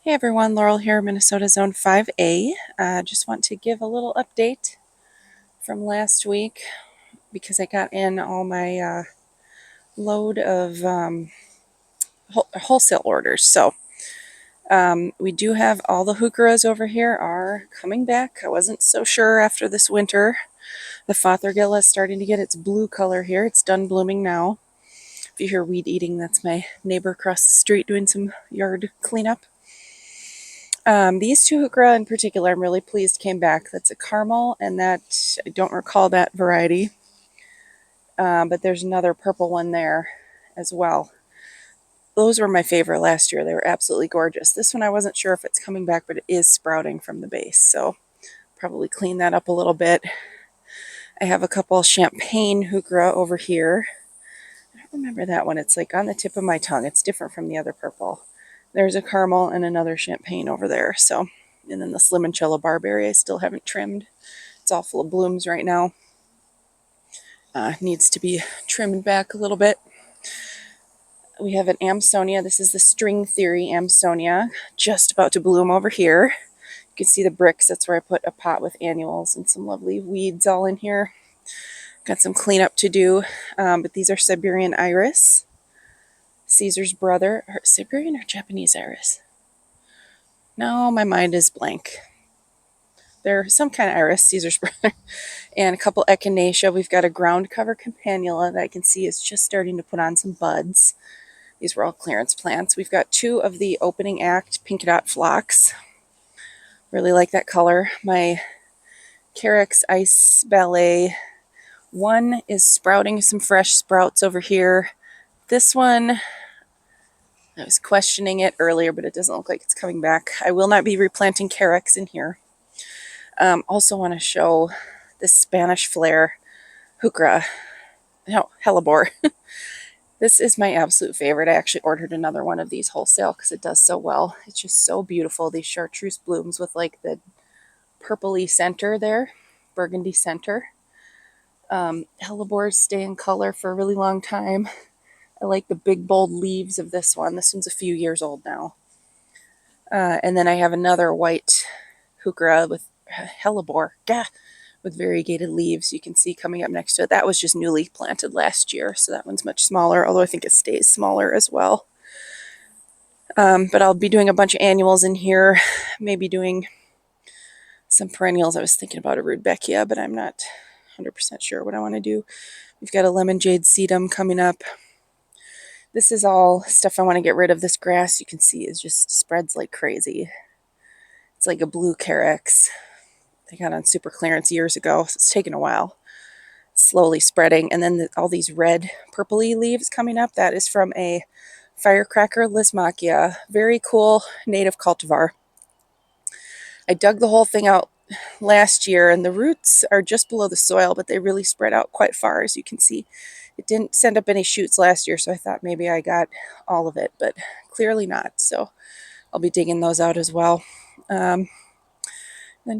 Hey everyone, Laurel here, Minnesota Zone 5A. Just want to give a little update from last week because I got in all my load of wholesale orders. So we do have all the heucheras over here are coming back. I wasn't so sure after this winter. The Fothergill is starting to get its blue color here. It's done blooming now. If you hear weed eating, that's my neighbor across the street doing some yard cleanup. These two heuchera in particular, I'm really pleased came back. That's a caramel, and that I don't recall that variety, but there's another purple one there as well. Those were my favorite last year. They were absolutely gorgeous. This one I wasn't sure if it's coming back, but it is sprouting from the base, so probably clean that up a little bit. I have a couple champagne heuchera over here. I don't remember that one. It's like on the tip of my tongue. It's different from the other purple. There's a caramel and another champagne over there. So, and then this limoncello barberry I still haven't trimmed. It's all full of blooms right now. Needs to be trimmed back a little bit. We have an Amsonia. This is the String Theory Amsonia, just about to bloom over here. You can see the bricks. That's where I put a pot with annuals and some lovely weeds all in here. Got some cleanup to do, but these are Siberian Iris. Caesar's brother, or Siberian or Japanese iris? No, my mind is blank. They're some kind of iris, Caesar's brother, and a couple echinacea. We've got a ground cover campanula that I can see is just starting to put on some buds. These were all clearance plants. We've got two of the opening act pink dot phlox. Really like that color. My Carex Ice Ballet. One is sprouting some fresh sprouts over here. This one, I was questioning it earlier, but it doesn't look like it's coming back. I will not be replanting Carex in here. Also want to show this Spanish Flare heuchera. No, hellebore. This is my absolute favorite. I actually ordered another one of these wholesale because it does so well. It's just so beautiful. These chartreuse blooms with like the purpley center there, burgundy center. Hellebores stay in color for a really long time. I like the big bold leaves of this one. This one's a few years old now. And then I have another white heuchera with hellebore. Gah! With variegated leaves you can see coming up next to it. That was just newly planted last year, so that one's much smaller, although I think it stays smaller as well. But I'll be doing a bunch of annuals in here, maybe doing some perennials. I was thinking about a Rudbeckia, but I'm not 100% sure what I want to do. We've got a lemon jade sedum coming up. This is all stuff I want to get rid of. This grass you can see is just spreads like crazy. It's like a blue Carex. They got on super clearance years ago, so it's taken a while. Slowly spreading, and then all these red purpley leaves coming up. That is from a Firecracker Lismachia. Very cool native cultivar. I dug the whole thing out last year, and the roots are just below the soil, but they really spread out quite far, as you can see. It didn't send up any shoots last year, so I thought maybe I got all of it, but clearly not. So I'll be digging those out as well. Then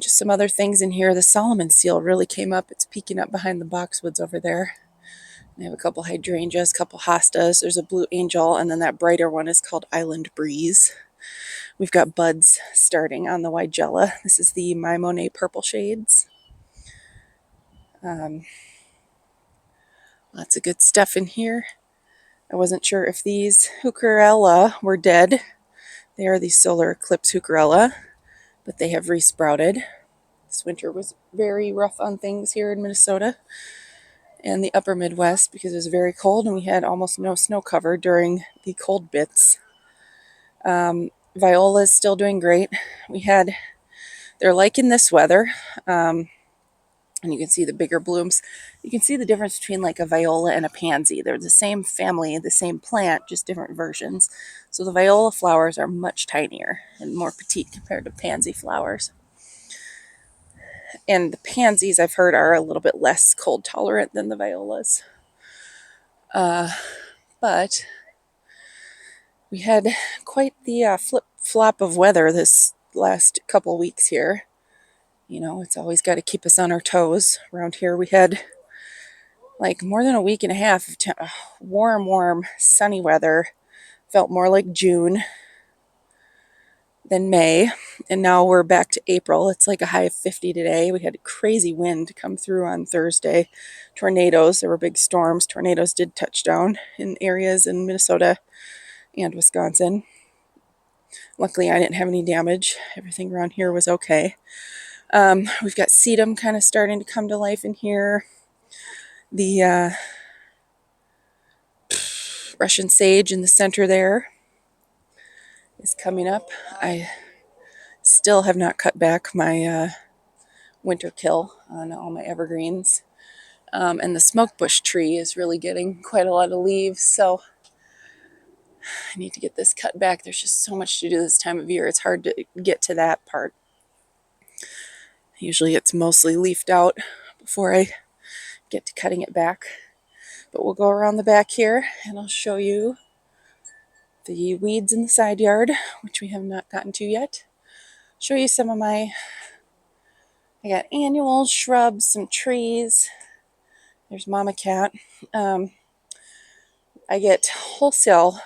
just some other things in here. The Solomon seal really came up. It's peeking up behind the boxwoods over there. I have a couple hydrangeas, a couple hostas. There's a blue angel, and then that brighter one is called Island Breeze. We've got buds starting on the Weigela. This is the My Monet Purple Shades. Lots of good stuff in here. I wasn't sure if these heucherella were dead. They are the solar eclipse heucherella, but they have resprouted. This winter was very rough on things here in Minnesota and the upper Midwest because it was very cold and we had almost no snow cover during the cold bits. Viola is still doing great. They're liking this weather. And you can see the bigger blooms. You can see the difference between like a viola and a pansy. They're the same family, the same plant, just different versions. So the viola flowers are much tinier and more petite compared to pansy flowers. And the pansies, I've heard, are a little bit less cold tolerant than the violas. But we had quite the flip-flop of weather this last couple weeks here. You know, it's always got to keep us on our toes. Around here we had like more than a week and a half of warm, sunny weather. Felt more like June. then May, and now we're back to April. It's like a high of 50 today. We had a crazy wind come through on Thursday. Tornadoes, there were big storms. Tornadoes did touch down in areas in Minnesota and Wisconsin. Luckily, I didn't have any damage. Everything around here was okay. We've got sedum kind of starting to come to life in here. The Russian sage in the center there is coming up. I still have not cut back my winter kill on all my evergreens. And the smoke bush tree is really getting quite a lot of leaves, so I need to get this cut back. There's just so much to do this time of year. It's hard to get to that part. Usually it's mostly leafed out before I get to cutting it back. But we'll go around the back here and I'll show you the weeds in the side yard, which we have not gotten to yet. Show you some of I got annuals, shrubs, some trees. There's Mama Cat. I get wholesale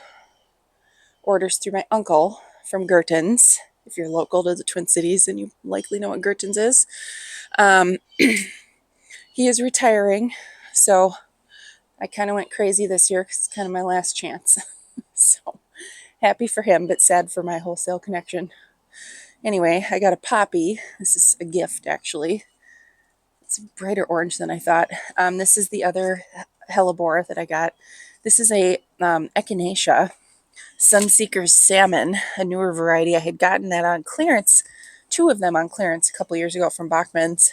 orders through my uncle from Gerten's. If you're local to the Twin Cities, then you likely know what Gerten's is. He is retiring, so I kind of went crazy this year because it's kind of my last chance. So happy for him, but sad for my wholesale connection. Anyway, I got a poppy. This is a gift, actually. It's brighter orange than I thought. This is the other hellebore that I got. This is a echinacea, Sunseeker's Salmon, a newer variety. I had gotten that on clearance, 2 of them on clearance a couple years ago from Bachman's,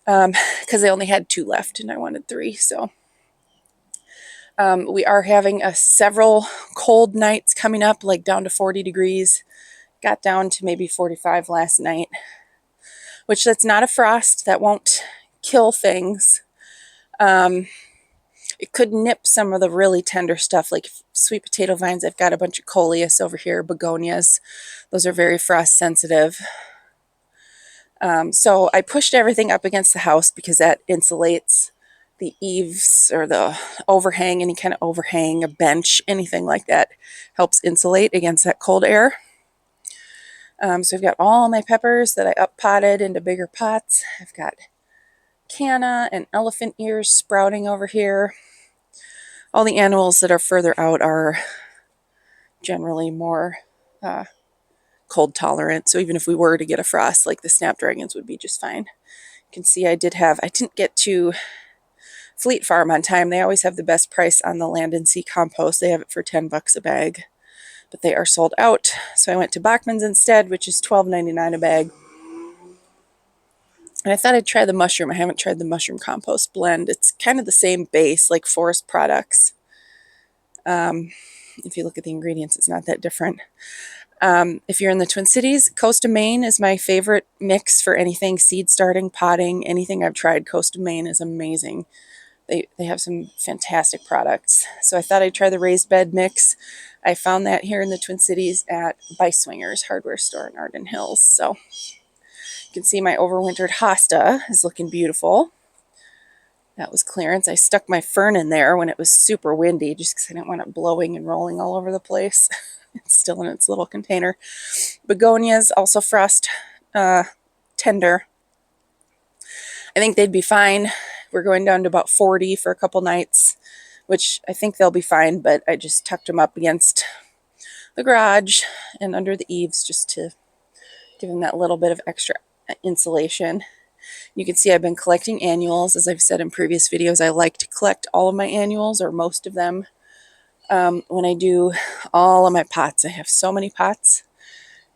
because they only had 2 left and I wanted 3. So we are having several cold nights coming up, like down to 40 degrees. Got down to maybe 45 last night, which that's not a frost. That won't kill things. It could nip some of the really tender stuff, like sweet potato vines. I've got a bunch of coleus over here, begonias. Those are very frost sensitive. So I pushed everything up against the house because that insulates the eaves or the overhang, any kind of overhang, a bench, anything like that helps insulate against that cold air. So I've got all my peppers that I up potted into bigger pots. I've got canna and elephant ears sprouting over here. All the annuals that are further out are generally more cold tolerant. So even if we were to get a frost, like the snapdragons would be just fine. You can see I didn't get to Fleet Farm on time. They always have the best price on the Land and Sea compost. They have it for $10 a bag, but they are sold out. So I went to Bachman's instead, which is $12.99 a bag. And I thought I'd try the mushroom. I haven't tried the mushroom compost blend. It's kind of the same base, like Forest Products. If you look at the ingredients, it's not that different. If you're in the Twin Cities, Coast of Maine is my favorite mix for anything seed starting, potting, anything I've tried. Coast of Maine is amazing. They have some fantastic products. So I thought I'd try the raised bed mix. I found that here in the Twin Cities at Swingers hardware store in Arden Hills. So you can see my overwintered hosta is looking beautiful. That was clearance. I stuck my fern in there when it was super windy just because I didn't want it blowing and rolling all over the place. It's still in its little container. Begonias, also frost tender. I think they'd be fine. We're going down to about 40 for a couple nights, which I think they'll be fine, but I just tucked them up against the garage and under the eaves just to give them that little bit of extra insulation. You can see I've been collecting annuals. As I've said in previous videos, I like to collect all of my annuals or most of them. When I do all of my pots, I have so many pots,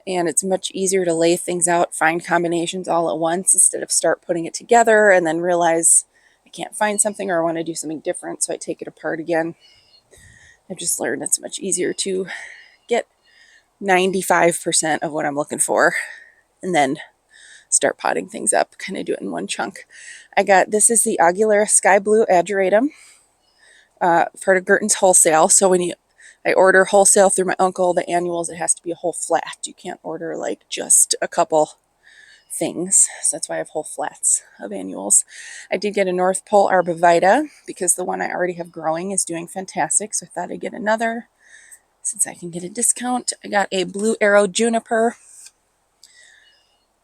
and it's much easier to lay things out, find combinations all at once instead of start putting it together and then realize I can't find something or I want to do something different, so I take it apart again. I've just learned it's much easier to get 95% of what I'm looking for and then start potting things up, kind of do it in one chunk. This is the Aguilera Sky Blue Ageratum, part of Gerten's Wholesale. So when I order wholesale through my uncle, the annuals, it has to be a whole flat. You can't order like just a couple things. So that's why I have whole flats of annuals. I did get a North Pole Arborvitae because the one I already have growing is doing fantastic. So I thought I'd get another. since I can get a discount. I got a Blue Arrow Juniper.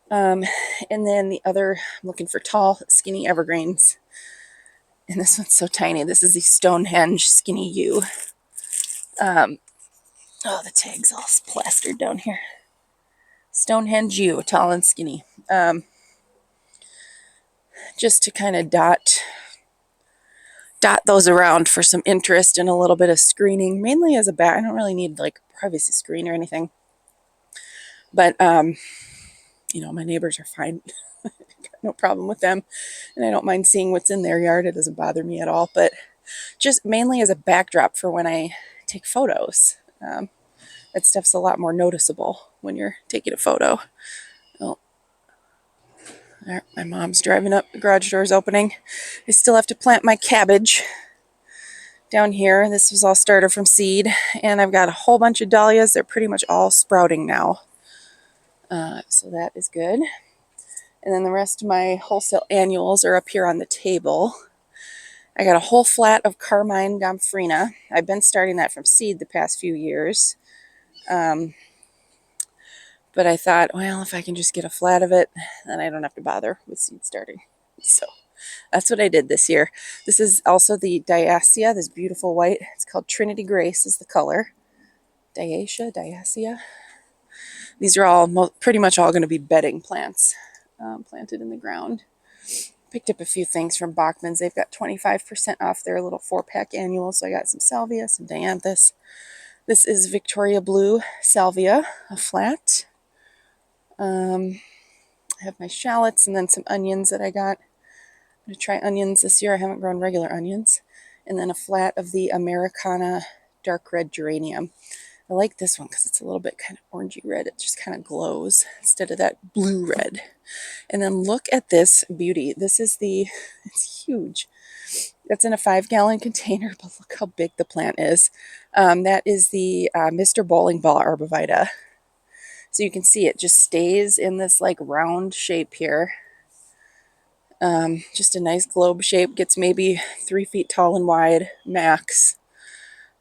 And then the other, I'm looking for tall, skinny evergreens. And this one's so tiny. This is the Stonehenge Skinny Yew. Oh, the tag's all plastered down here. Stonehenge Yew, tall and skinny. Just to kind of dot those around for some interest and a little bit of screening, mainly as a back. I don't really need like privacy screen or anything. But, you know, my neighbors are fine. No problem with them. And I don't mind seeing what's in their yard. It doesn't bother me at all. But just mainly as a backdrop for when I take photos. That stuff's a lot more noticeable when you're taking a photo. Oh, there, my mom's driving up. The garage door's opening. I still have to plant my cabbage down here. This was all started from seed. And I've got a whole bunch of dahlias. They're pretty much all sprouting now. So that is good. And then the rest of my wholesale annuals are up here on the table. I got a whole flat of Carmine Gomphrena. I've been starting that from seed the past few years. But I thought, well, if I can just get a flat of it, then I don't have to bother with seed starting. So that's what I did this year. This is also the Diasia, this beautiful white. It's called Trinity Grace is the color. Diasia. These are all pretty much all going to be bedding plants planted in the ground. Picked up a few things from Bachman's. They've got 25% off their little 4-pack annual. So I got some salvia, some dianthus. This is Victoria Blue Salvia, a flat. I have my shallots and then some onions that I got. I'm going to try onions this year. I haven't grown regular onions. And then a flat of the Americana dark red geranium. I like this one because it's a little bit kind of orangey red. It just kind of glows instead of that blue red. And then look at this beauty. This is it's huge. That's in a 5-gallon container, but look how big the plant is. That is the Mr. Bowling Ball Arborvitae. So you can see it just stays in this like round shape here. Just a nice globe shape. Gets maybe 3 feet tall and wide, max,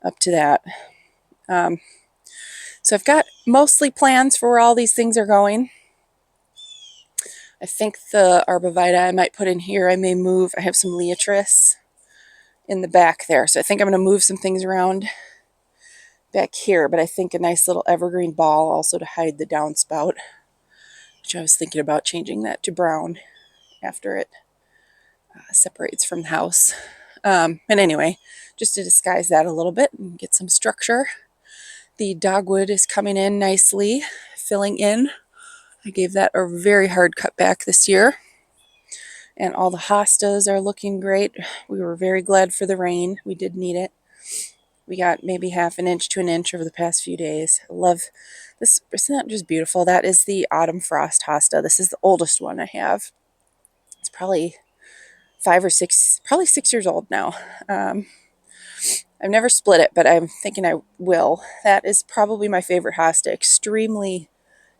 up to that. So I've got mostly plans for where all these things are going. I think the Arborvitae I might put in here. I may move. I have some Leotris in the back there. So I think I'm going to move some things around back here. But I think a nice little evergreen ball also to hide the downspout, which I was thinking about changing that to brown after it separates from the house. And anyway, just to disguise that a little bit and get some structure. The dogwood is coming in nicely, filling in. I gave that a very hard cut back this year. And all the hostas are looking great. We were very glad for the rain. We did need it. We got maybe half an inch to an inch over the past few days. I love this. Isn't that just beautiful? That is the Autumn Frost hosta. This is the oldest one I have. It's probably 5 or 6, probably 6 years old now. I've never split it, but I'm thinking I will. That is probably my favorite hosta. Extremely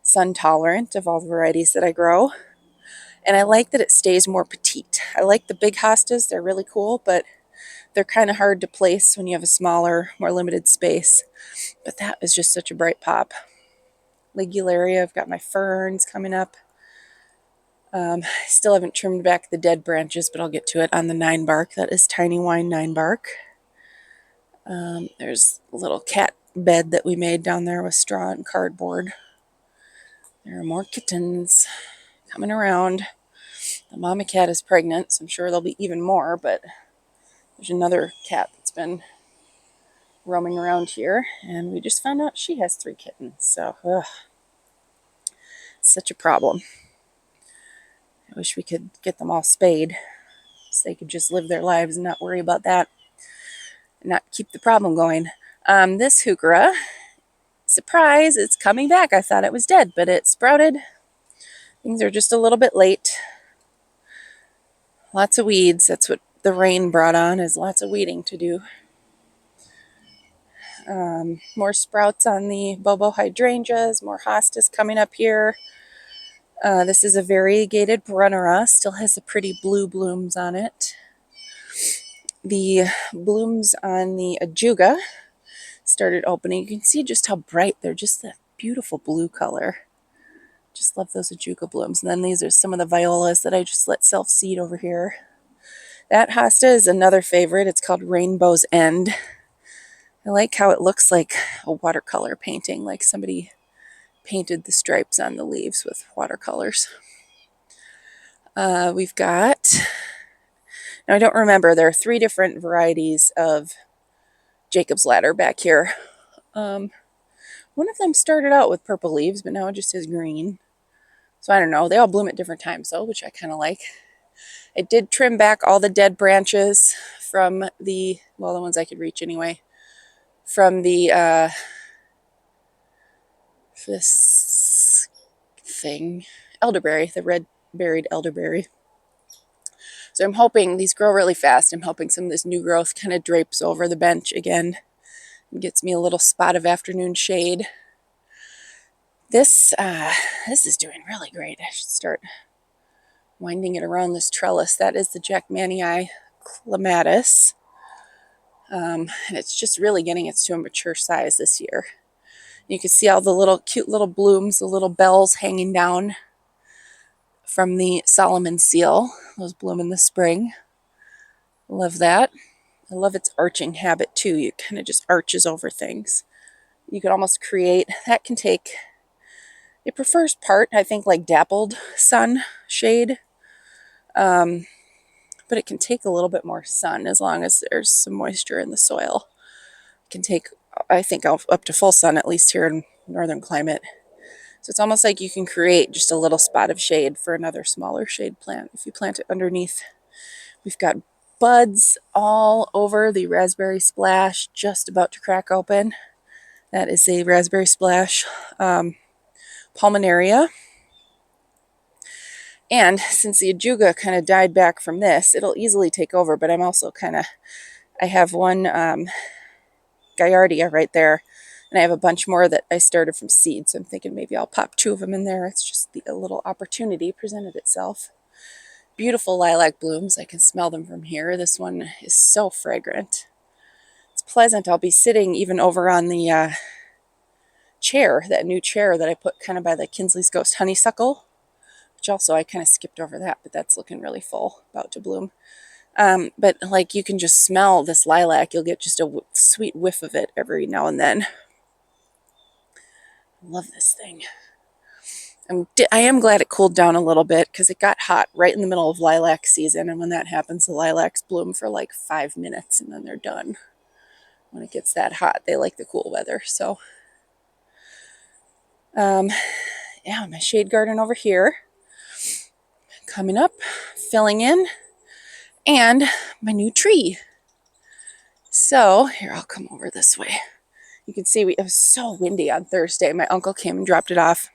sun tolerant of all the varieties that I grow. And I like that it stays more petite. I like the big hostas. They're really cool, but they're kind of hard to place when you have a smaller, more limited space. But that is just such a bright pop. Ligularia, I've got my ferns coming up. I still haven't trimmed back the dead branches, but I'll get to it on the 9 bark. That is Tiny Wine 9 bark. There's a little cat bed that we made down there with straw and cardboard. There are more kittens coming around. The mama cat is pregnant, so I'm sure there'll be even more, but there's another cat that's been roaming around here, and we just found out she has 3 kittens, so it's such a problem. I wish we could get them all spayed so they could just live their lives and not worry about that and not keep the problem going. This heuchera, surprise, it's coming back. I thought it was dead, but it sprouted. Things are just a little bit late. Lots of weeds. That's what the rain brought on, is lots of weeding to do. More sprouts on the bobo hydrangeas, more hostas coming up here. This is a variegated Brunnera, still has the pretty blue blooms on it. The blooms on the ajuga started opening. You can see just how bright they're, just that beautiful blue color. Just love those ajuga blooms. And then these are some of the violas that I just let self-seed over here. That hosta is another favorite. It's called Rainbow's End. I like how it looks like a watercolor painting, like somebody painted the stripes on the leaves with watercolors. We've got, now I don't remember, there are 3 different varieties of Jacob's Ladder back here. One of them started out with purple leaves, but now it just has green. So I don't know, they all bloom at different times though, which I kind of like. I did trim back all the dead branches from the, well, the ones I could reach anyway, from the, this thing, elderberry, the red-berried elderberry. So I'm hoping these grow really fast. I'm hoping some of this new growth kind of drapes over the bench again and gets me a little spot of afternoon shade. This is doing really great. I should start winding it around this trellis. That is the Jackmanii clematis. And it's just really getting it to a mature size this year. You can see all the little cute little blooms, the little bells hanging down from the Solomon seal. Those bloom in the spring. Love that. I love its arching habit too. It kind of just arches over things. You could almost create, that can take, it prefers part, I think, like dappled sun shade. But it can take a little bit more sun as long as there's some moisture in the soil. It can take, I think, up to full sun, at least here in northern climate. So it's almost like you can create just a little spot of shade for another smaller shade plant if you plant it underneath. We've got buds all over the raspberry splash, just about to crack open. That is a raspberry splash pulmonaria. And since the ajuga kind of died back from this, it'll easily take over, but I'm also kind of, I have one Gallardia right there, and I have a bunch more that I started from seed, so I'm thinking maybe I'll pop 2 of them in there. It's just a little opportunity presented itself. Beautiful lilac blooms. I can smell them from here. This one is so fragrant. It's pleasant. I'll be sitting even over on the chair, that new chair that I put kind of by the Kinsley's Ghost honeysuckle, which also I kind of skipped over that, but that's looking really full, about to bloom. But like you can just smell this lilac. You'll get just a sweet whiff of it every now and then. I love this thing. I am glad it cooled down a little bit because it got hot right in the middle of lilac season. And when that happens, the lilacs bloom for like 5 minutes and then they're done. When it gets that hot, they like the cool weather. So, yeah, my shade garden over here. Coming up, filling in, and my new tree. So, here, I'll come over this way. You can see it was so windy on Thursday. My uncle came and dropped it off.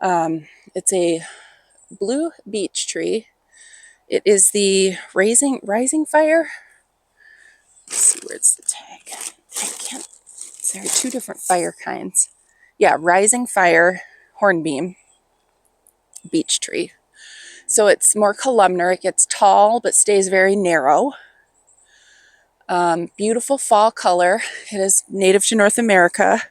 It's a blue beech tree. It is the Rising Fire. Let's see, where's the tag? I can't. There are 2 different fire kinds. Yeah, Rising Fire hornbeam beech tree. So it's more columnar. It gets tall but stays very narrow. Beautiful fall color. It is native to North America.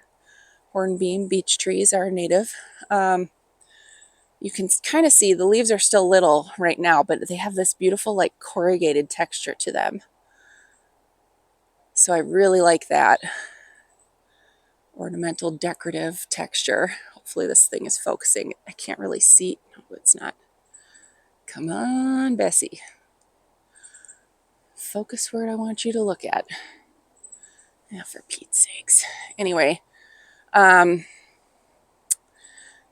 Hornbeam beech trees are native. You can kind of see the leaves are still little right now, but they have this beautiful like corrugated texture to them. So I really like that ornamental decorative texture. Hopefully this thing is focusing. I can't really see. No, it's not. Come on, Bessie. Focus where I want you to look at. Yeah, for Pete's sakes. Anyway, I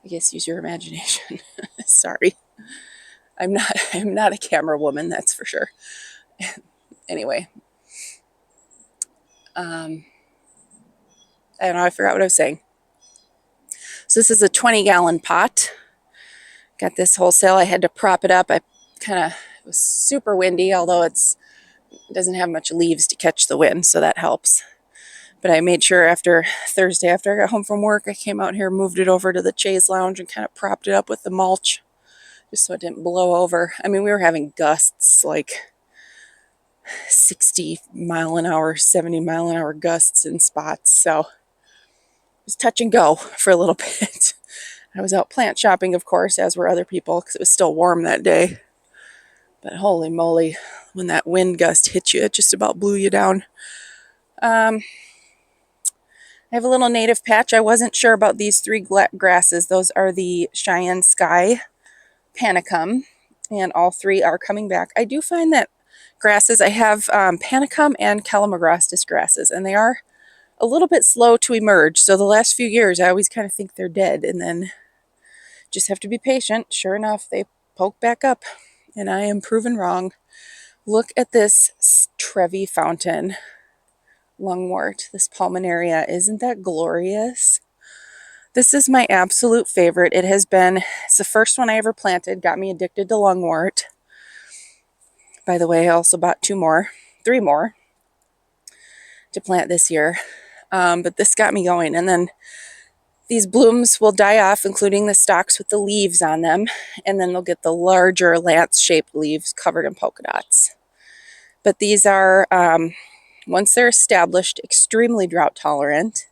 guess use your imagination. Sorry. I'm not a camera woman, that's for sure. Anyway. I don't know, I forgot what I was saying. So this is a 20-gallon pot. Got this wholesale. I had to prop it up. It was super windy, although it doesn't have much leaves to catch the wind, so that helps. But I made sure after Thursday, after I got home from work, I came out here, moved it over to the chaise lounge and kind of propped it up with the mulch just so it didn't blow over. I mean, we were having gusts like 60-mile-an-hour, 70-mile-an-hour gusts in spots. So it was touch and go for a little bit. I was out plant shopping, of course, as were other people, because it was still warm that day. But holy moly, when that wind gust hit you, it just about blew you down. I have a little native patch. I wasn't sure about these three grasses. Those are the Cheyenne Sky Panicum, and all three are coming back. I do find that grasses, I have Panicum and Calamagrostis grasses, and they are a little bit slow to emerge. So the last few years, I always kind of think they're dead, and then just have to be patient. Sure enough, they poke back up, and I am proven wrong. Look at this Trevi Fountain lungwort, this pulmonaria. Isn't that glorious? This is my absolute favorite. It's the first one I ever planted, got me addicted to lungwort. By the way, I also bought three more to plant this year. But this got me going. And then these blooms will die off, including the stalks with the leaves on them. And then they'll get the larger lance-shaped leaves covered in polka dots. But these are, once they're established, extremely drought tolerant.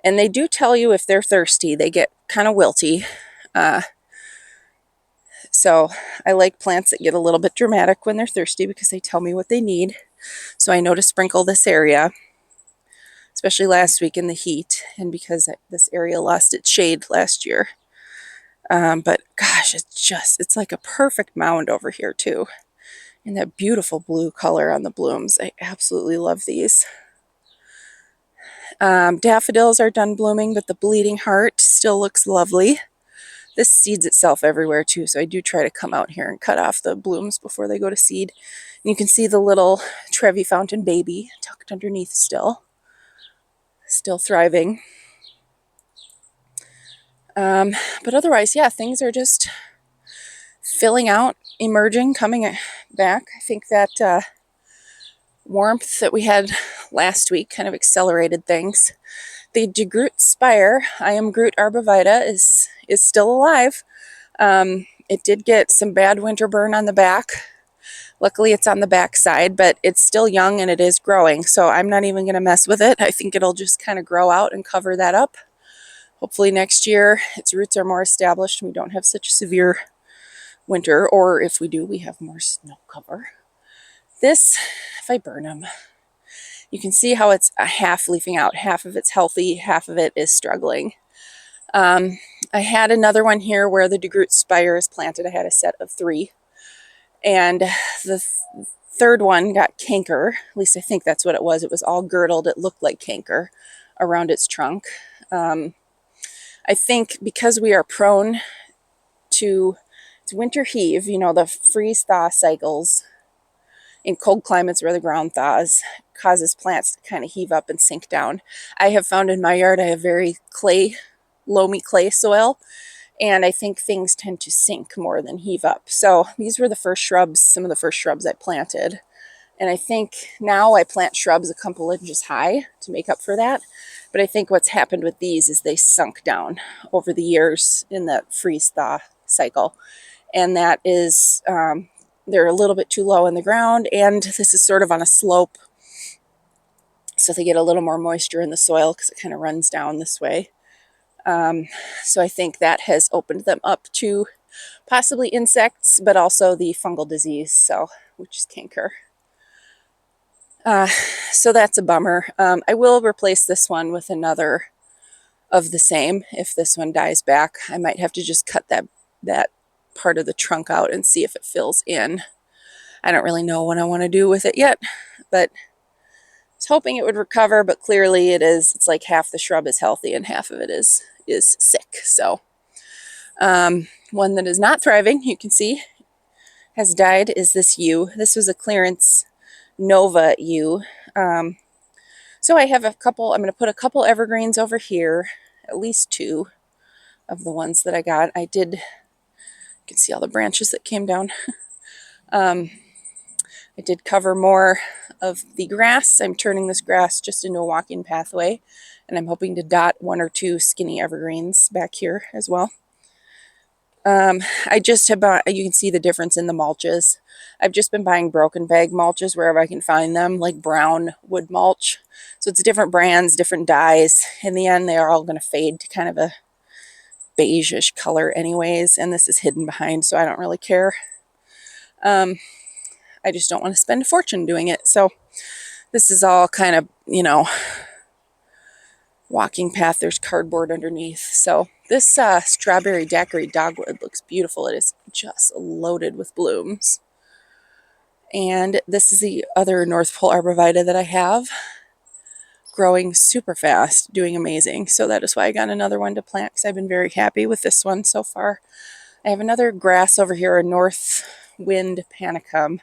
And they do tell you if they're thirsty. They get kind of wilty. So I like plants that get a little bit dramatic when they're thirsty because they tell me what they need. So I know to sprinkle this area, especially last week in the heat, and because this area lost its shade last year. But gosh, it's like a perfect mound over here too. And that beautiful blue color on the blooms. I absolutely love these. Daffodils are done blooming, but the bleeding heart still looks lovely. This seeds itself everywhere too, so I do try to come out here and cut off the blooms before they go to seed. And you can see the little Trevi Fountain baby tucked underneath still thriving. But otherwise, yeah, things are just filling out, emerging, coming back. I think that warmth that we had last week kind of accelerated things. The DeGroot Spire, I am Groot arbovita, is still alive. It did get some bad winter burn on the back. Luckily, it's on the back side, but it's still young and it is growing, so I'm not even going to mess with it. I think it'll just kind of grow out and cover that up. Hopefully next year, its roots are more established and we don't have such a severe winter, or if we do, we have more snow cover. This, if I burn them, you can see how it's a half leafing out. Half of it's healthy, half of it is struggling. I had another one here where the DeGroot Spire is planted. I had a set of 3. And the third one got canker. At least I think that's what it was. It was all girdled. It looked like canker around its trunk. I think because we are prone to winter heave, you know, the freeze-thaw cycles in cold climates where the ground thaws, causes plants to kind of heave up and sink down. I have found in my yard I have very loamy clay soil, and I think things tend to sink more than heave up. So these were the first shrubs, some of the first shrubs I planted. And I think now I plant shrubs a couple inches high to make up for that. But I think what's happened with these is they sunk down over the years in the freeze-thaw cycle. And that is, they're a little bit too low in the ground, and this is sort of on a slope, so they get a little more moisture in the soil because it kind of runs down this way. So I think that has opened them up to possibly insects, but also the fungal disease, which is canker. So that's a bummer. I will replace this one with another of the same. If this one dies back, I might have to just cut that part of the trunk out and see if it fills in. I don't really know what I want to do with it yet, but I was hoping it would recover, but clearly it's like half the shrub is healthy and half of it is sick. So one that is not thriving, you can see, has died, is this yew. This was a clearance Nova yew. So I have I'm going to put a couple evergreens over here, at least 2 of the ones that I got. You can see all the branches that came down. I did cover more of the grass. I'm turning this grass just into a walking pathway, and I'm hoping to dot 1 or 2 skinny evergreens back here as well. I just have bought, you can see the difference in the mulches. I've just been buying broken bag mulches wherever I can find them, like brown wood mulch. So it's different brands, different dyes. In the end, they are all going to fade to kind of a beige-ish color anyways, and this is hidden behind, so I don't really care. I just don't want to spend a fortune doing it. So this is all kind of, you know, walking path. There's cardboard underneath. So this strawberry daiquiri dogwood looks beautiful. It is just loaded with blooms. And this is the other North Pole arborvitae that I have, growing super fast, doing amazing. So that is why I got another one to plant, because I've been very happy with this one so far. I have another grass over here, a north wind panicum.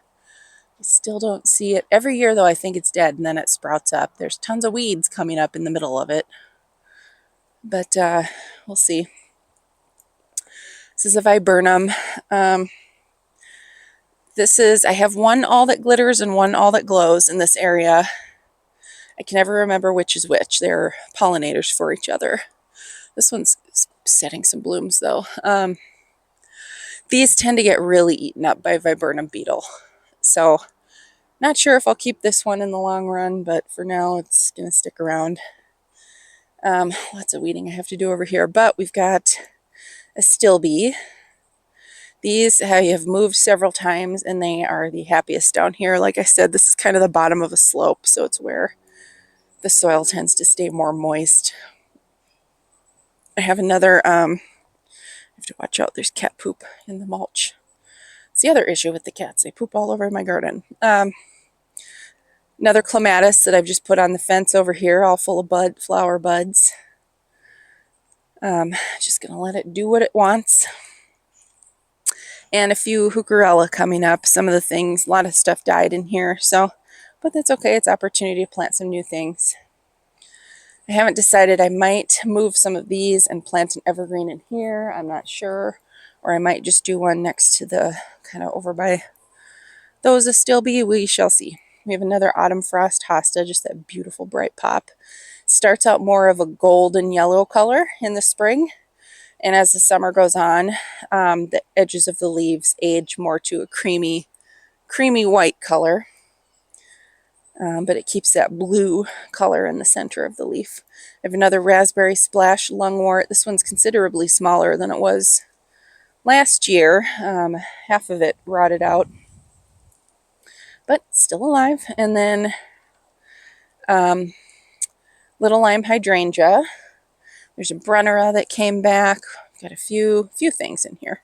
I still don't see it. Every year, though, I think it's dead, and then it sprouts up. There's tons of weeds coming up in the middle of it. But we'll see. This is a viburnum. I have one all that glitters and one all that glows in this area. I can never remember which is which. They're pollinators for each other. This one's setting some blooms, though. These tend to get really eaten up by viburnum beetle. So not sure if I'll keep this one in the long run, but for now it's going to stick around. Lots of weeding I have to do over here, but we've got a stilby. These I have moved several times, and they are the happiest down here. Like I said, this is kind of the bottom of a slope, so it's where the soil tends to stay more moist. I have another, I have to watch out, there's cat poop in the mulch. It's the other issue with the cats. They poop all over my garden. Another clematis that I've just put on the fence over here, all full of flower buds. Just going to let it do what it wants. And a few heucherella coming up. Some of the things, a lot of stuff died in here, so, but that's okay. It's opportunity to plant some new things. I haven't decided. I might move some of these and plant an evergreen in here. I'm not sure. Or I might just do one next to the, kind of over by those will still be. We shall see. We have another autumn frost hosta, just that beautiful bright pop. It starts out more of a golden yellow color in the spring. And as the summer goes on, the edges of the leaves age more to a creamy white color. But it keeps that blue color in the center of the leaf. I have another raspberry splash lungwort. This one's considerably smaller than it was last year. Half of it rotted out, but still alive. And then little lime hydrangea. There's a Brunnera that came back. Got a few things in here.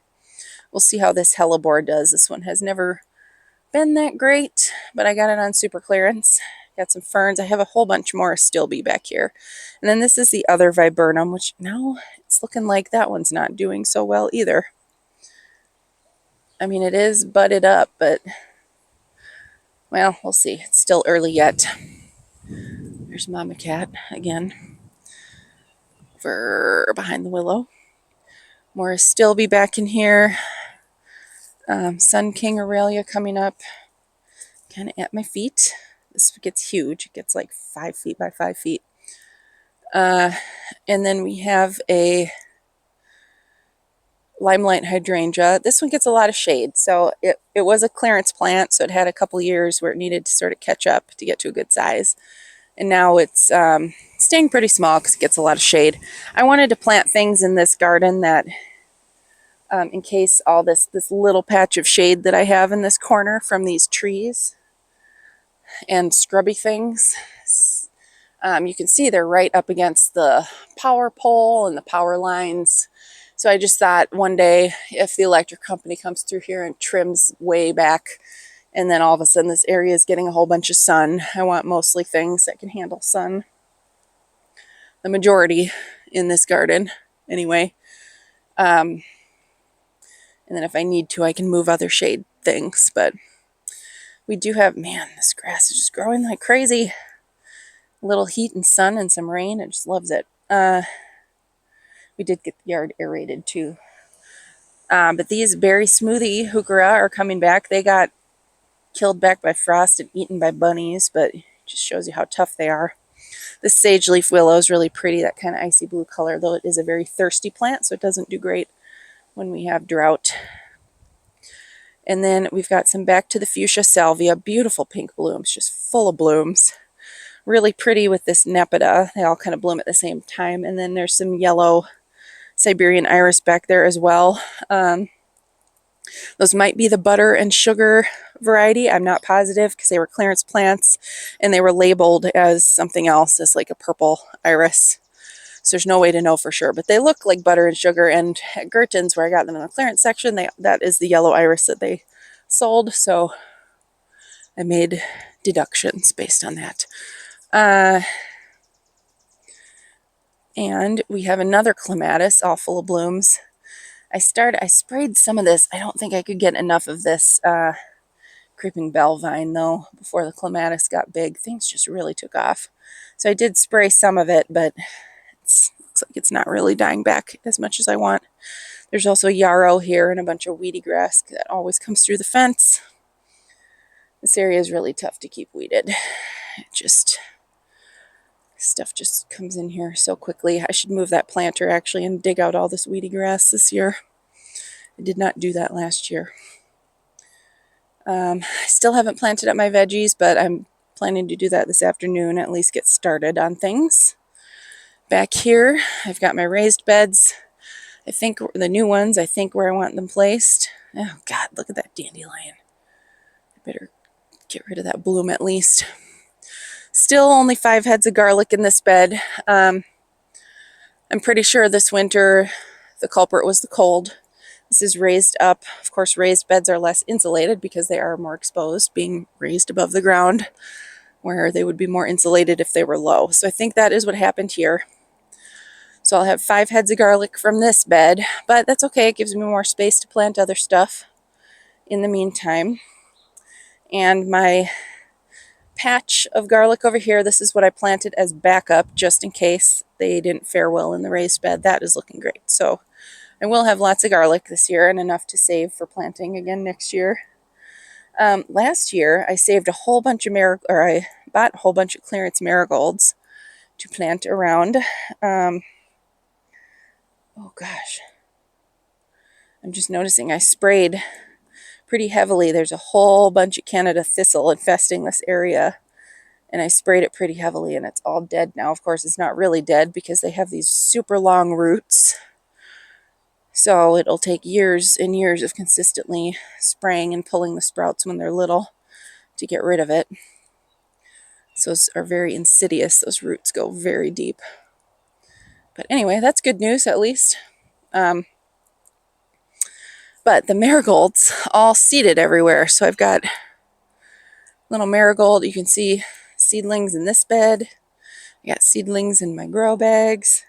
We'll see how this hellebore does. This one has never been that great, but I got it on super clearance. Got some ferns. I have a whole bunch more still be back here. And then this is the other viburnum, which now it's looking like that one's not doing so well either. I mean, it is budded up, but well, we'll see. It's still early yet. There's Mama Cat again. Behind the willow. More still be back in here. Sun King Aurelia coming up kind of at my feet. This gets huge. It gets like 5 feet by 5 feet. And then we have a limelight hydrangea. This one gets a lot of shade. So it was a clearance plant, so it had a couple years where it needed to sort of catch up to get to a good size. And now it's staying pretty small because it gets a lot of shade. I wanted to plant things in this garden that, in case all this little patch of shade that I have in this corner from these trees and scrubby things, you can see they're right up against the power pole and the power lines. So I just thought one day if the electric company comes through here and trims way back, and then all of a sudden this area is getting a whole bunch of sun. I want mostly things that can handle sun. The majority in this garden, anyway. And then if I need to, I can move other shade things. But we do have, man, this grass is just growing like crazy. A little heat and sun and some rain. It just loves it. We did get the yard aerated too. But these berry smoothie heuchera are coming back. They got killed back by frost and eaten by bunnies, but it just shows you how tough they are. This sage leaf willow is really pretty, that kind of icy blue color, though it is a very thirsty plant, so it doesn't do great when we have drought. And then we've got some back to the fuchsia salvia, beautiful pink blooms, just full of blooms. Really pretty with this nepeta. They all kind of bloom at the same time. And then there's some yellow Siberian iris back there as well. Those might be the butter and sugar variety. I'm not positive because they were clearance plants and they were labeled as something else, as like a purple iris. So there's no way to know for sure, but they look like butter and sugar. And at Gerten's, where I got them in the clearance section, that is the yellow iris that they sold. So I made deductions based on that. And we have another clematis, all full of blooms. I sprayed some of this. I don't think I could get enough of this creeping bell vine, though, before the clematis got big. Things just really took off. So I did spray some of it, but looks like it's not really dying back as much as I want. There's also yarrow here and a bunch of weedy grass that always comes through the fence. This area is really tough to keep weeded. Stuff just comes in here so quickly. I should move that planter actually and dig out all this weedy grass this year. I did not do that last year. I still haven't planted up my veggies, but I'm planning to do that this afternoon, at least get started on things. Back here, I've got my raised beds. I think the new ones, I think where I want them placed. Oh God, look at that dandelion. I better get rid of that bloom at least. Still only 5 heads of garlic in this bed. I'm pretty sure this winter the culprit was the cold. This is raised up. Of course, raised beds are less insulated because they are more exposed, being raised above the ground, where they would be more insulated if they were low. So I think that is what happened here. So I'll have 5 heads of garlic from this bed, but that's okay. It gives me more space to plant other stuff in the meantime. And my patch of garlic over here, this is what I planted as backup just in case they didn't fare well in the raised bed. That is looking great. So I will have lots of garlic this year and enough to save for planting again next year. Last year I saved a whole bunch of I bought a whole bunch of clearance marigolds to plant around. Oh gosh, I'm just noticing I sprayed pretty heavily. There's a whole bunch of Canada thistle infesting this area, and I sprayed it pretty heavily and it's all dead now. Of course, it's not really dead because they have these super long roots. So it'll take years and years of consistently spraying and pulling the sprouts when they're little to get rid of it. So those are very insidious. Those roots go very deep. But anyway, that's good news at least. But the marigolds all seeded everywhere. So I've got little marigold. You can see seedlings in this bed. I got seedlings in my grow bags.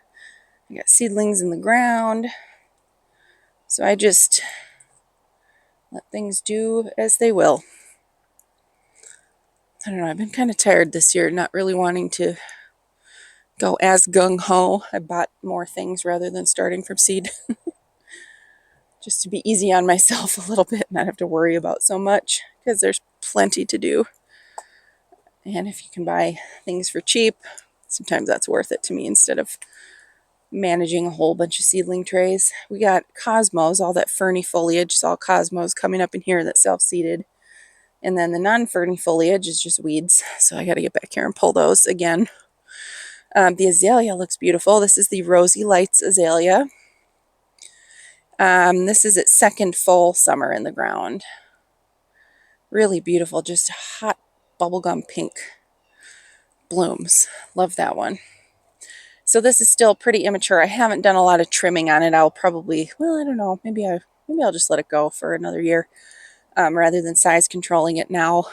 I got seedlings in the ground. So I just let things do as they will. I don't know, I've been kind of tired this year, not really wanting to go as gung-ho. I bought more things rather than starting from seed. Just to be easy on myself a little bit, not have to worry about so much, because there's plenty to do. And if you can buy things for cheap, sometimes that's worth it to me instead of managing a whole bunch of seedling trays. We got cosmos, all that ferny foliage, it's all cosmos coming up in here that's self-seeded. And then the non-ferny foliage is just weeds, so I got to get back here and pull those again. The azalea looks beautiful. This is the Rosy Lights azalea. This is its second full summer in the ground. Really beautiful, just hot bubblegum pink blooms. Love that one. So this is still pretty immature. I haven't done a lot of trimming on it. I'll probably, well, I don't know, maybe I'll just let it go for another year rather than size controlling it now.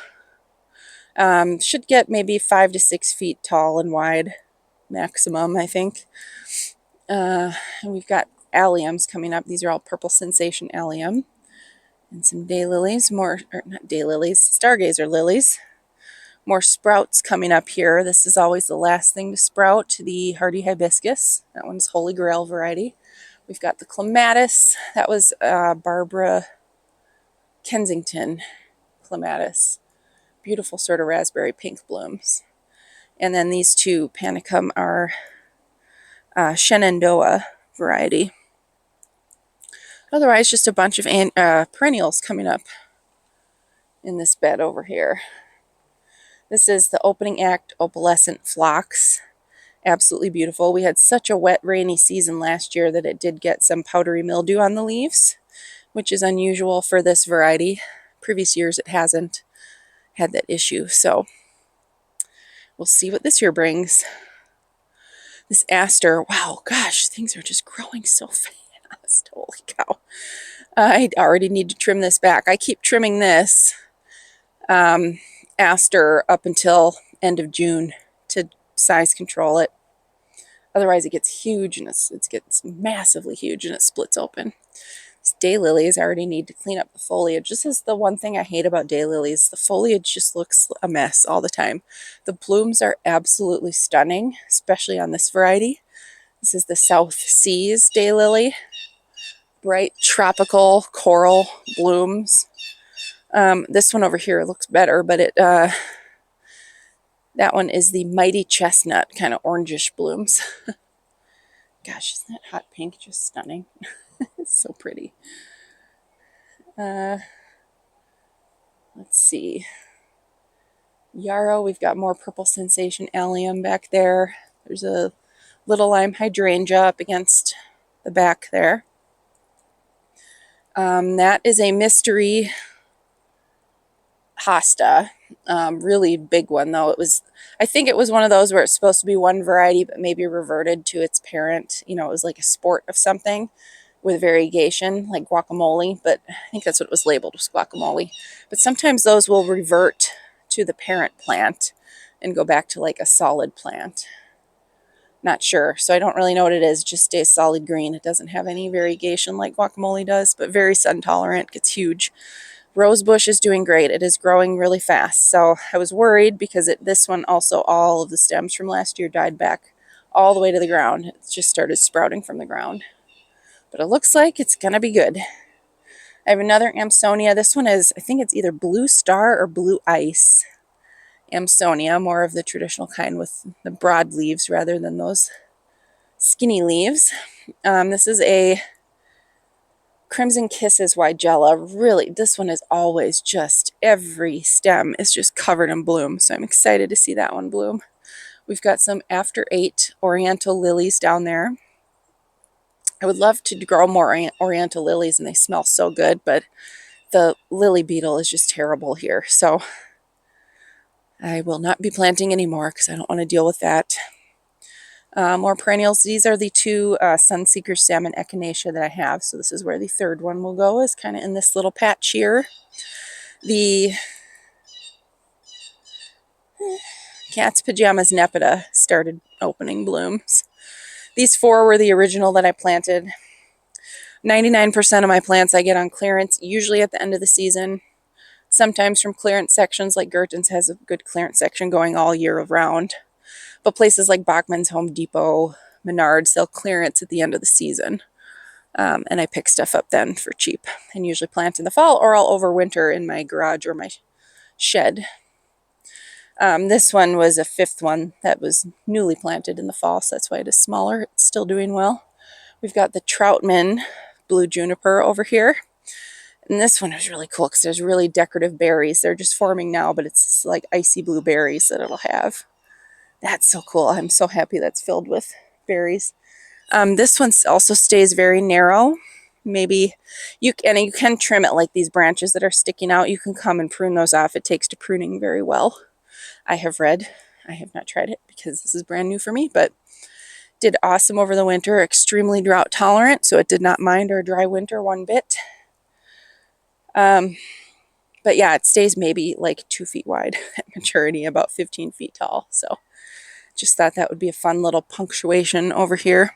Should get maybe 5 to 6 feet tall and wide maximum, I think. And we've got alliums coming up. These are all purple sensation allium. And some daylilies, not daylilies, stargazer lilies. More sprouts coming up here. This is always the last thing to sprout, the hardy hibiscus. That one's Holy Grail variety. We've got the clematis. That was Barbara Kensington clematis. Beautiful sort of raspberry pink blooms. And then these two panicum are Shenandoah variety. Otherwise, just a bunch of perennials coming up in this bed over here. This is the opening act opalescent phlox. Absolutely beautiful. We had such a wet, rainy season last year that it did get some powdery mildew on the leaves, which is unusual for this variety. Previous years it hasn't had that issue, so we'll see what this year brings. This aster, wow, gosh, things are just growing so fast. Holy cow. I already need to trim this back. I keep trimming this aster up until end of June to size control it. Otherwise it gets huge, and it gets massively huge and it splits open. These daylilies, I already need to clean up the foliage. This is the one thing I hate about daylilies. The foliage just looks a mess all the time. The blooms are absolutely stunning, especially on this variety. This is the South Seas daylily. Bright tropical coral blooms. This one over here looks better, but that one is the mighty chestnut, kind of orangish blooms. Gosh, isn't that hot pink just stunning? It's so pretty. Let's see. Yarrow, we've got more purple sensation allium back there. There's a little lime hydrangea up against the back there. That is a mystery hosta. Really big one though. I think it was one of those where it's supposed to be one variety but maybe reverted to its parent. You know, it was like a sport of something with variegation, like guacamole, but I think that's what it was labeled, was guacamole. But sometimes those will revert to the parent plant and go back to like a solid plant. Not sure, so I don't really know what it is. It just stays solid green. It doesn't have any variegation like guacamole does, but very sun tolerant, gets huge. Rosebush is doing great. It is growing really fast, so I was worried because this one also, all of the stems from last year died back all the way to the ground. It just started sprouting from the ground. But it looks like it's going to be good. I have another Amsonia. This one is, I think it's either Blue Star or Blue Ice Amsonia, more of the traditional kind with the broad leaves rather than those skinny leaves. This is a Crimson Kisses Weigella. Really, this one is always just, every stem is just covered in bloom, so I'm excited to see that one bloom. We've got some After 8 Oriental lilies down there. I would love to grow more Oriental lilies, and they smell so good, but the lily beetle is just terrible here, so I will not be planting anymore because I don't want to deal with that. More perennials. These are the two Sunseeker Salmon Echinacea that I have, so this is where the third one will go, is kind of in this little patch here. The Cat's Pajamas Nepeta started opening blooms. These four were the original that I planted. 99% of my plants I get on clearance, usually at the end of the season. Sometimes from clearance sections, like Gerten's has a good clearance section going all year round. But places like Bachman's, Home Depot, Menards, they'll clearance at the end of the season. And I pick stuff up then for cheap and usually plant in the fall, or I'll overwinter in my garage or my shed. This one was a fifth one that was newly planted in the fall, so that's why it is smaller. It's still doing well. We've got the Troutman Blue Juniper over here. And this one is really cool because there's really decorative berries. They're just forming now, but it's like icy blue berries that it'll have. That's so cool. I'm so happy that's filled with berries. This one also stays very narrow. Maybe you can trim it, like these branches that are sticking out. You can come and prune those off. It takes to pruning very well. I have read. I have not tried it because this is brand new for me, but did awesome over the winter. Extremely drought tolerant, so it did not mind our dry winter one bit. But yeah, it stays maybe like 2 feet wide at maturity, about 15 feet tall. So just thought that would be a fun little punctuation over here.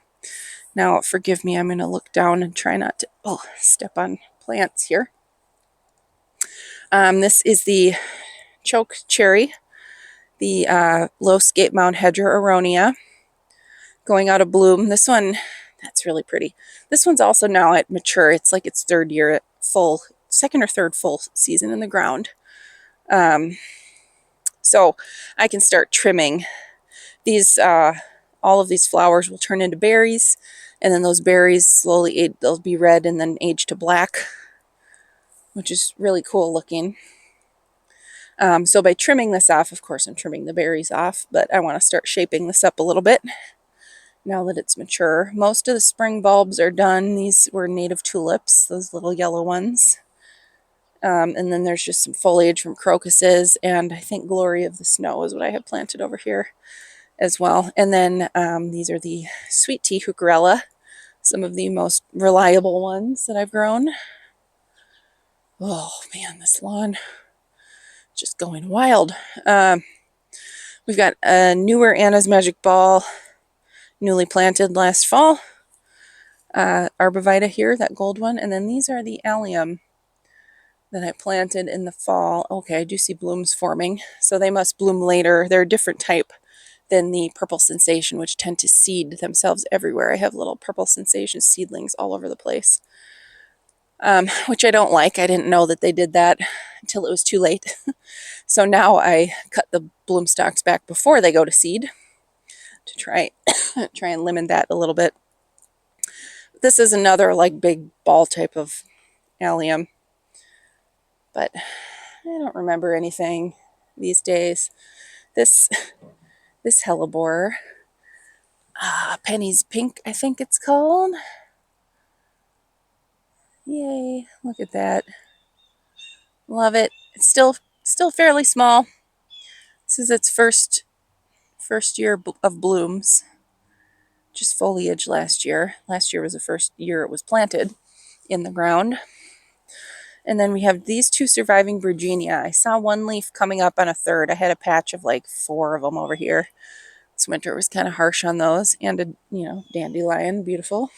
Now, forgive me, I'm going to look down and try not to step on plants here. This is the choke cherry, the low scape mound hedger aronia, going out of bloom. This one, that's really pretty. This one's also now at mature. It's like its third year at full, second or third full season in the ground. So I can start trimming. These, all of these flowers will turn into berries. And then those berries slowly, they'll be red and then age to black, which is really cool looking. So by trimming this off, of course I'm trimming the berries off, but I want to start shaping this up a little bit now that it's mature. Most of the spring bulbs are done. These were native tulips, those little yellow ones. And then there's just some foliage from crocuses, and I think Glory of the Snow is what I have planted over here as well. And then these are the sweet tea heucherella, some of the most reliable ones that I've grown. Oh man, this lawn just going wild. We've got a newer Anna's Magic Ball, newly planted last fall. Arborvitae here, that gold one. And then these are the allium that I planted in the fall. Okay, I do see blooms forming, so they must bloom later. They're a different type than the Purple Sensation, which tend to seed themselves everywhere. I have little Purple Sensation seedlings all over the place, which I don't like. I didn't know that they did that until it was too late. So now I cut the bloom stalks back before they go to seed to try and limit that a little bit. This is another like big ball type of allium, but I don't remember anything these days. This hellebore, Penny's Pink, I think it's called. Yay, look at that. Love it. It's still fairly small. This is its first year of blooms. Just foliage last year. Last year was the first year it was planted in the ground. And then we have these two surviving Virginia. I saw one leaf coming up on a third. I had a patch of like 4 of them over here. This winter was kind of harsh on those. And a, dandelion. Beautiful.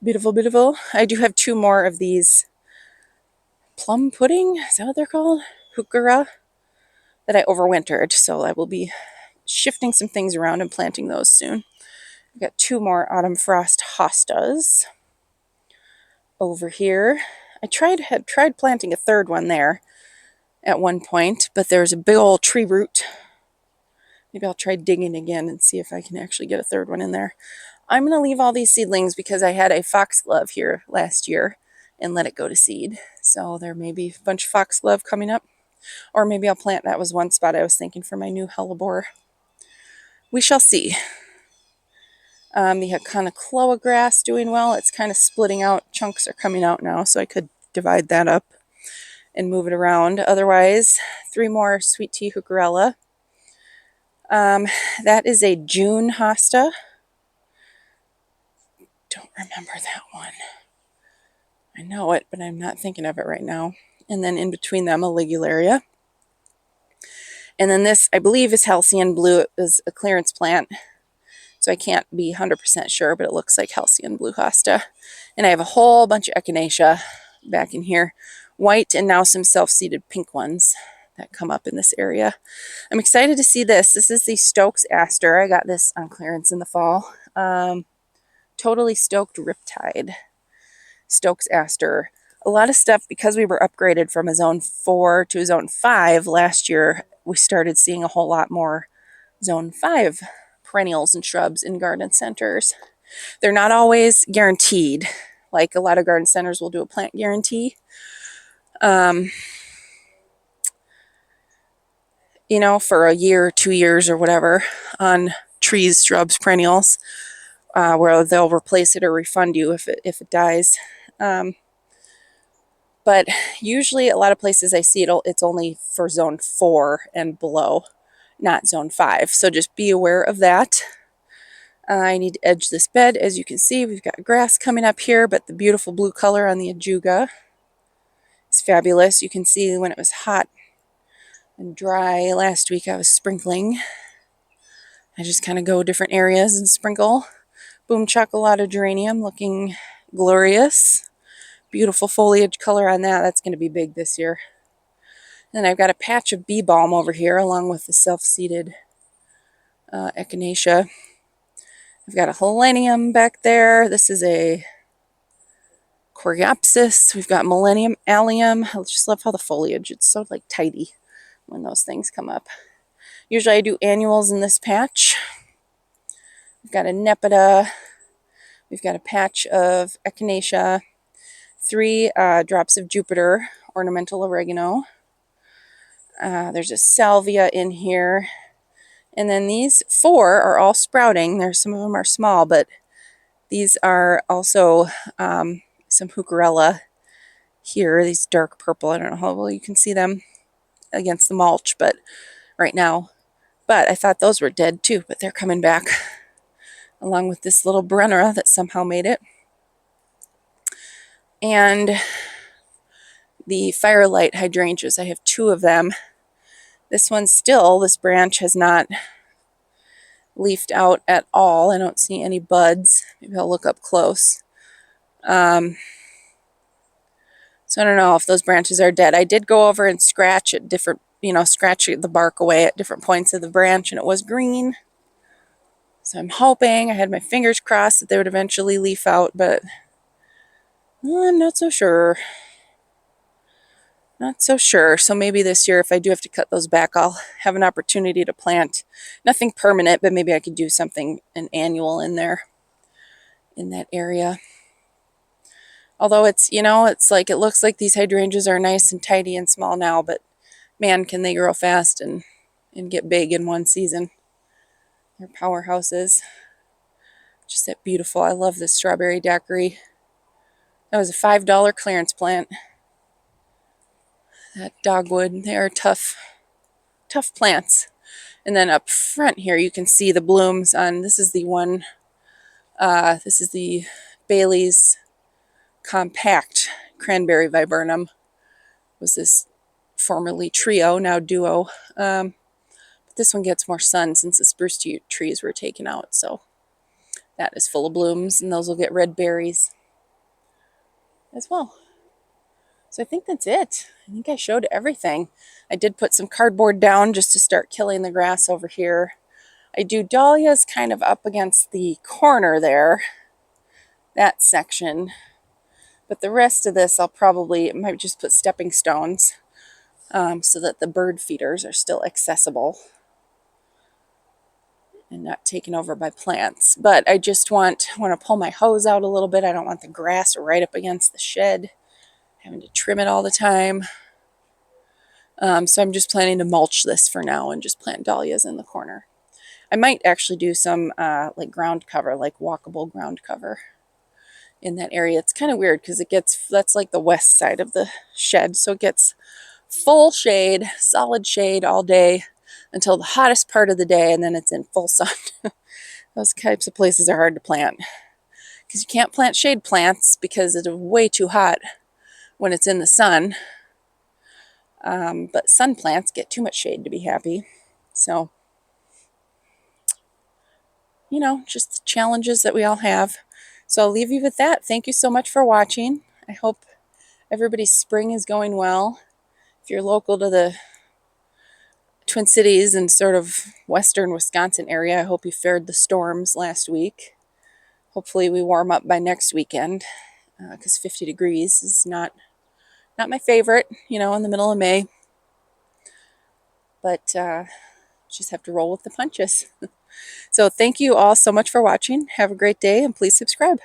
Beautiful, beautiful. I do have 2 more of these plum pudding. Is that what they're called? Heuchera. That I overwintered. So I will be shifting some things around and planting those soon. I've got 2 more autumn frost hostas over here. I had tried planting a third one there at one point, but there's a big old tree root. Maybe I'll try digging again and see if I can actually get a third one in there. I'm going to leave all these seedlings because I had a foxglove here last year and let it go to seed. So there may be a bunch of foxglove coming up. Or maybe I'll plant, that was one spot I was thinking for my new hellebore. We shall see. The Haconocloa grass doing well. It's kind of splitting out. Chunks are coming out now, so I could divide that up and move it around. Otherwise, 3 more sweet tea heucherella. That is a June hosta. Don't remember that one. I know it, but I'm not thinking of it right now. And then in between them, a ligularia. And then this, I believe, is Halcyon Blue. It was a clearance plant, so I can't be 100% sure, but it looks like Halcyon Blue hosta. And I have a whole bunch of echinacea back in here. White and now some self-seeded pink ones that come up in this area. I'm excited to see this. This is the Stokes Aster. I got this on clearance in the fall. Totally Stoked Riptide. Stokes Aster. A lot of stuff, because we were upgraded from a zone 4 to a zone 5 last year, we started seeing a whole lot more zone 5 perennials and shrubs in garden centers. They're not always guaranteed. Like a lot of garden centers will do a plant guarantee. For a year, 2 years or whatever on trees, shrubs, perennials, where they'll replace it or refund you if it dies. But usually a lot of places I see it's only for zone 4 and below, not zone 5. So just be aware of that. I need to edge this bed. As you can see, we've got grass coming up here, but the beautiful blue color on the ajuga is fabulous. You can see when it was hot and dry last week, I was sprinkling. I just kind of go different areas and sprinkle. Boom chocolate geranium looking glorious. Beautiful foliage color on that. That's going to be big this year. Then I've got a patch of bee balm over here along with the self-seeded echinacea. I've got a Helenium back there. This is a Coreopsis. We've got Millennium Allium. I just love how the foliage, it's so like tidy when those things come up. Usually I do annuals in this patch. We've got a Nepeta. We've got a patch of echinacea, 3 drops of Jupiter, ornamental oregano. There's a salvia in here. And then these 4 are all sprouting. Some of them are small, but these are also some heucherella here, these dark purple. I don't know how well you can see them against the mulch, but right now. But I thought those were dead too, but they're coming back along with this little Brennera that somehow made it. And the firelight hydrangeas, I have 2 of them. This branch has not leafed out at all. I don't see any buds. Maybe I'll look up close. So I don't know if those branches are dead. I did go over and scratch at different, scratch the bark away at different points of the branch, and it was green. So I'm hoping, I had my fingers crossed that they would eventually leaf out, but I'm not so sure. Not so sure. So maybe this year, if I do have to cut those back, I'll have an opportunity to plant nothing permanent, but maybe I could do something, an annual in there, in that area. Although it's like, it looks like these hydrangeas are nice and tidy and small now, but man, can they grow fast and get big in one season. They're powerhouses. Just that beautiful. I love this strawberry daiquiri. That was a $5 clearance plant. That dogwood, they are tough plants. And then up front here, you can see the blooms on, this is the one, this is the Bailey's Compact Cranberry Viburnum. Was this formerly trio, now duo. But this one gets more sun since the spruce trees were taken out. So that is full of blooms, and those will get red berries as well. So I think that's it. I think I showed everything. I did put some cardboard down just to start killing the grass over here. I do dahlias kind of up against the corner there, that section. But the rest of this, might just put stepping stones so that the bird feeders are still accessible and not taken over by plants. But I just want to pull my hose out a little bit. I don't want the grass right up against the shed, having to trim it all the time. So I'm just planning to mulch this for now and just plant dahlias in the corner. I might actually do some like ground cover, like walkable ground cover in that area. It's kind of weird because that's like the west side of the shed, so it gets full shade, solid shade all day until the hottest part of the day, and then it's in full sun. Those types of places are hard to plant because you can't plant shade plants because it's way too hot when it's in the sun. But sun plants get too much shade to be happy. So, just the challenges that we all have. So I'll leave you with that. Thank you so much for watching. I hope everybody's spring is going well. If you're local to the Twin Cities and sort of western Wisconsin area, I hope you fared the storms last week. Hopefully we warm up by next weekend because 50 degrees is not my favorite, in the middle of May. But just have to roll with the punches. So thank you all so much for watching. Have a great day, and please subscribe.